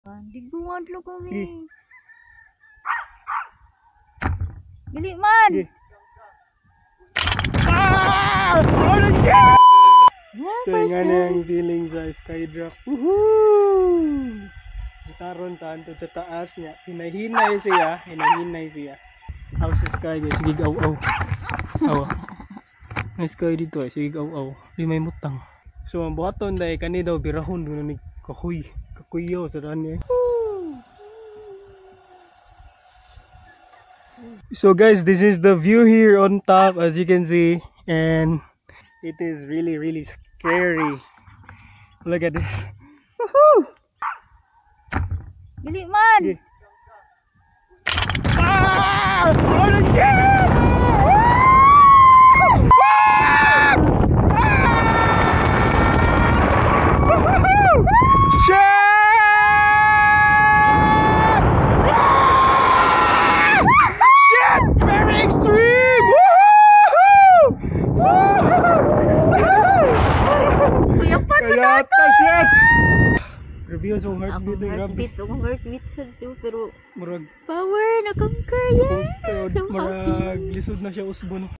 Digbuhan lo kami. Sige. Dili man. Sige. So nga na yung feeling sa skydrop. Woohoo! Gitaron tanto sa taas niya. Hinahinay siya. Aw sa sky guys, sige aw. Aw. May sky dito eh, sige aw. Di may mutang. So ang buhaton dahil kani daw birahon doon ni kakuyaw sa daan niya. So guys, this is the view here on top as you can see, and it is really scary. Look at this. Woohoo! Dili man. Okay. Oh my God! Very extreme! Kayata, shit! Review sa heartbeat. Heartbeat sa to, pero Murag, power na conquer yan. marag lisod na siya usbon.